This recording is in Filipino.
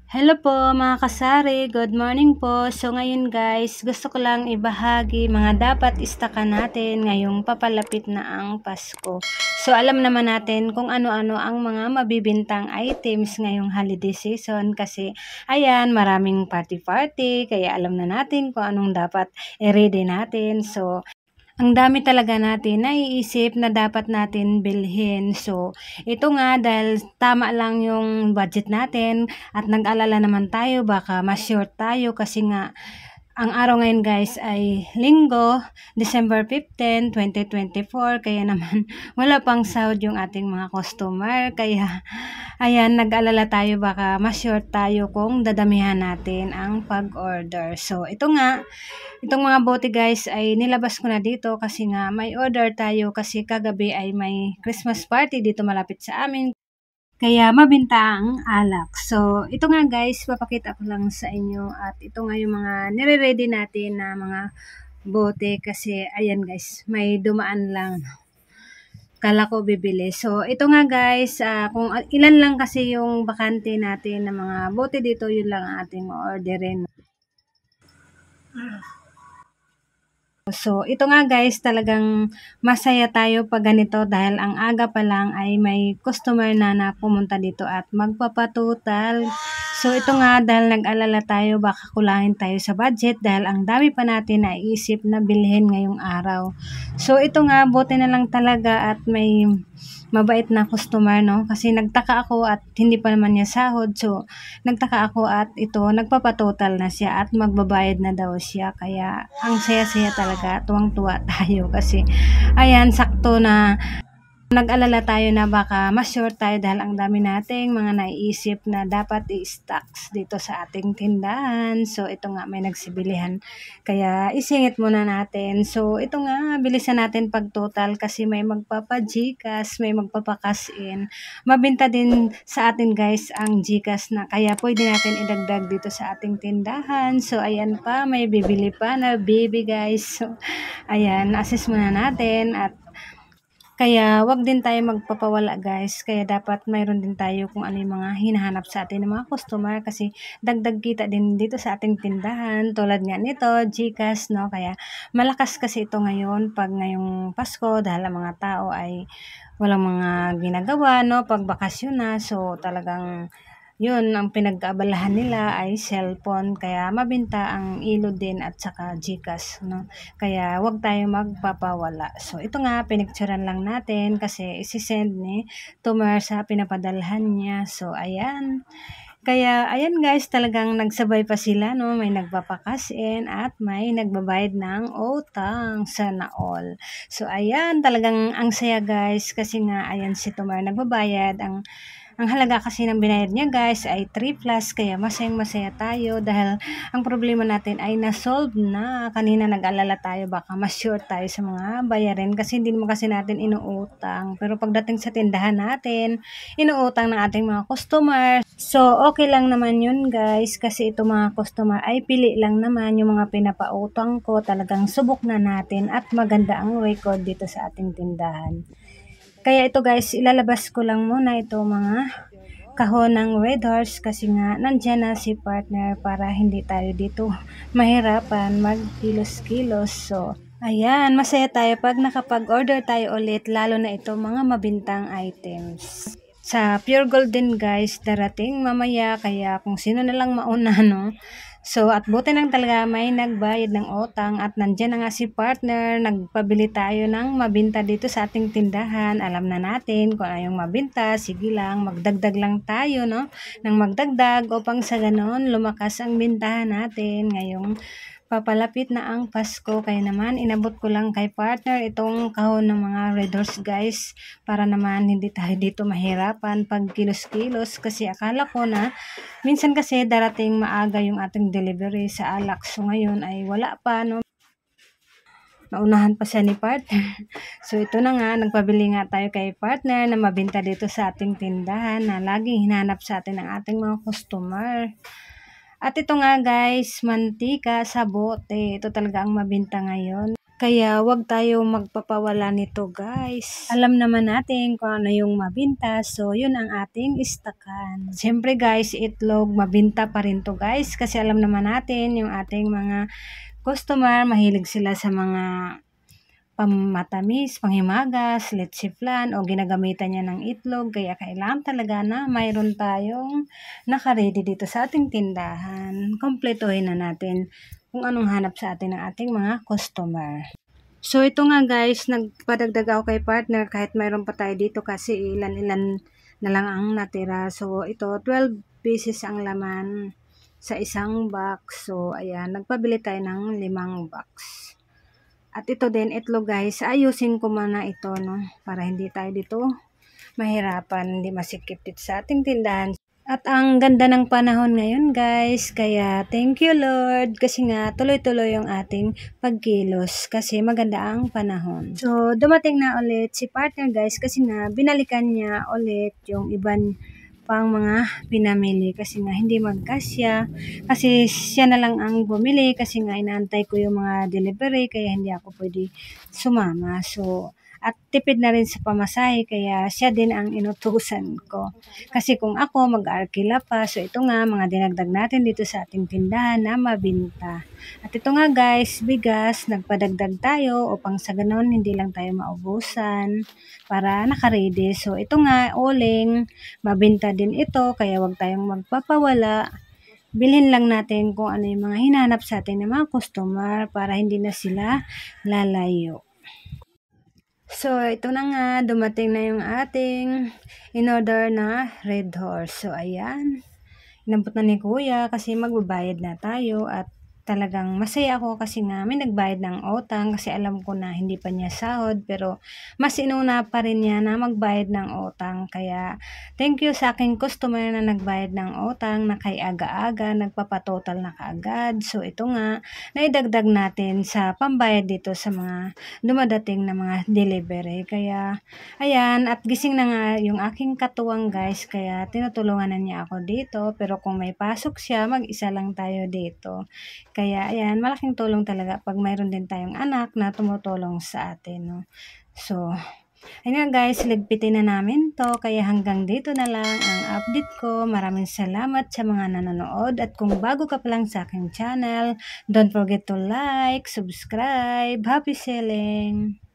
Hello po mga kasari, good morning po. So ngayon guys, gusto ko lang ibahagi mga dapat istakan natin ngayong papalapit na ang Pasko. So alam naman natin kung ano-ano ang mga mabibintang items ngayong holiday season kasi ayan, maraming party-party, kaya alam na natin kung anong dapat i-ready natin. So ang dami talaga natin naiisip na dapat natin bilhin. So, ito nga dahil tama lang yung budget natin at nag-alala naman tayo baka ma-short tayo kasi nga ang araw ngayon guys ay Linggo, December 15, 2024. Kaya naman wala pang sahod yung ating mga customer. Kaya ayan, nag-alala tayo baka ma-short tayo kung dadamihan natin ang pag-order. So ito nga, itong mga bote guys ay nilabas ko na dito kasi nga may order tayo kasi kagabi ay may Christmas party dito malapit sa amin. Kaya mabenta ang alak. So, ito nga guys, papakita ko lang sa inyo at ito nga yung mga nire-ready natin na mga bote kasi ayan guys, may dumaan lang. Kala ko bibili. So, ito nga guys, kung ilan lang kasi yung bakante natin na mga bote dito, yun lang ang ating orderin. So, ito nga guys, talagang masaya tayo pag ganito dahil ang aga pa lang ay may customer na pumunta dito at magpapatutal. So, ito nga dahil nag-alala tayo baka kulangin tayo sa budget dahil ang dami pa natin na iisip na bilhin ngayong araw. So, ito nga, buti na lang talaga at may mabait na customer, no? Kasi nagtaka ako at hindi pa naman niya sahod. So, nagtaka ako at ito, nagpapatotal na siya at magbabayad na daw siya. Kaya, ang saya-saya talaga, tuwang-tuwa tayo kasi, ayan, sakto na nag-alala tayo na baka ma-short tayo dahil ang dami nating mga naiisip na dapat i-stocks dito sa ating tindahan. So, ito nga may nagsibilihan. Kaya, isingit muna natin. So, ito nga, bilisan natin pag-total kasi may magpapa-GCash, may magpapa-cash in. Mabenta din sa atin guys ang GCash na kaya pwede natin idagdag dito sa ating tindahan. So, ayan pa, may bibili pa na baby guys. So, ayan, assess muna natin at kaya wag din tayo magpapawala guys. Kaya dapat mayroon din tayo kung ano yung mga hinahanap sa atin ng mga customer kasi dagdag kita din dito sa ating tindahan. Tulad nga nito, GCash, no? Kaya malakas kasi ito ngayon pag ngayong Pasko dahil ang mga tao ay walang mga ginagawa, no? Pag bakasyon na. So talagang yun, ang pinag-aabalahan nila ay cellphone, kaya mabenta ang ilo din at saka GCash, no? Kaya wag tayo magpapawala. So, ito nga, pinicturean lang natin kasi isi-send ni Tumer sa pinapadalhan niya. So, ayan. Kaya, ayan guys, talagang nagsabay pa sila, no? May nagpapakas in at may nagbabayad ng utang. Sana all. So, ayan, talagang ang saya guys kasi nga, ayan si Tumer nagbabayad. Ang halaga kasi ng binayad niya guys ay 3 plus kaya masayang-masaya tayo dahil ang problema natin ay na-solve na. Kanina nag-alala tayo baka ma-short tayo sa mga bayarin kasi hindi naman kasi natin inuutang. Pero pagdating sa tindahan natin, inuutang ng ating mga customer. So, okay lang naman yun guys kasi ito mga customer ay pili lang naman yung mga pinapautang ko. Talagang subok na natin at maganda ang record dito sa ating tindahan. Kaya ito guys, ilalabas ko lang muna ito mga kahon ng Red Horse kasi nga nandyan na si partner para hindi tayo dito mahirapan magkilos-kilos. So, ayan, masaya tayo pag nakapag-order tayo ulit lalo na ito mga mabintang items. Sa Pure Gold din guys, darating mamaya kaya kung sino na lang mauna, no? So, at buti lang talaga may nagbayad ng utang at nandyan na nga si partner, nagpabili tayo ng mabinta dito sa ating tindahan. Alam na natin kung ano yung mabinta, sige lang, magdagdag lang tayo, no? Nang magdagdag upang sa ganon lumakas ang bintahan natin ngayong papalapit na ang Pasko. Kaya naman inabot ko lang kay partner itong kahon ng mga Red Horse guys para naman hindi tayo dito mahirapan pag kilos-kilos kasi akala ko na minsan kasi darating maaga yung ating delivery sa alak. So ngayon ay wala pa, no? Naunahan pa siya ni partner. So ito na nga, nagpabili nga tayo kay partner na mabinta dito sa ating tindahan na laging hinanap sa atin ng ating mga customer. At ito nga guys, mantika sa bote. Ito talaga ang mabinta ngayon. Kaya wag tayo magpapawala nito guys. Alam naman natin kung ano yung mabinta, so yun ang ating istakan. Siyempre guys, itlog mabinta pa rin to guys kasi alam naman natin yung ating mga customer, mahilig sila sa mga pamatamis, panghimagas, leche flan o ginagamitan niya ng itlog. Kaya kailangan talaga na mayroon tayong naka-ready dito sa ating tindahan. Kompletuhin na natin kung anong hanap sa atin ng ating mga customer. So ito nga guys, nagpadagdag ako kay partner kahit mayroon pa tayo dito kasi ilan-ilan na lang ang natira. So ito 12 pieces ang laman sa isang box. So ayan, nagpabili tayo ng 5 box. At ito din itlog guys, ayusin ko muna ito no para hindi tayo dito mahirapan, hindi masikip dito sa ating tindahan. At ang ganda ng panahon ngayon guys, kaya thank you Lord kasi nga tuloy-tuloy yung ating pagkilos kasi maganda ang panahon. So dumating na ulit si partner guys kasi nga binalikan niya ulit yung iban pang mga pinamili kasi nga hindi magkasya kasi siya na lang ang bumili kasi nga inaantay ko yung mga delivery kaya hindi ako pwede sumama. So at tipid na rin sa pamasahe kaya siya din ang inutusan ko. Kasi kung ako mag-arkila pa, so ito nga mga dinagdag natin dito sa ating tindahan na mabinta. At ito nga guys, bigas, nagpadagdag tayo upang sa ganon hindi lang tayo maubusan para naka-ready. So ito nga, uling, mabinta din ito kaya wag tayong magpapawala. Bilhin lang natin kung ano yung mga hinanap sa atin ng mga customer para hindi na sila lalayo. So, ito na nga, dumating na yung ating in-order na Red Horse. So, ayan, inampot na ni Kuya kasi magbabayad na tayo at talagang masaya ako kasi nga may nagbayad ng utang kasi alam ko na hindi pa niya sahod pero mas inuna pa rin niya na magbayad ng utang. Kaya thank you sa aking customer na nagbayad ng utang na kay aga-aga, nagpapatotal na kaagad. So ito nga, naidagdag natin sa pambayad dito sa mga dumadating na mga delivery. Kaya ayan, at gising na nga yung aking katuwang guys kaya tinutulungan na niya ako dito pero kung may pasok siya, mag-isa lang tayo dito. Kaya ayan, malaking tulong talaga pag mayroon din tayong anak na tumutulong sa atin, no? So, ayun guys, ligpitin na namin to. Kaya hanggang dito na lang ang update ko. Maraming salamat sa mga nanonood. At kung bago ka pa lang sa aking channel, don't forget to like, subscribe. Happy selling!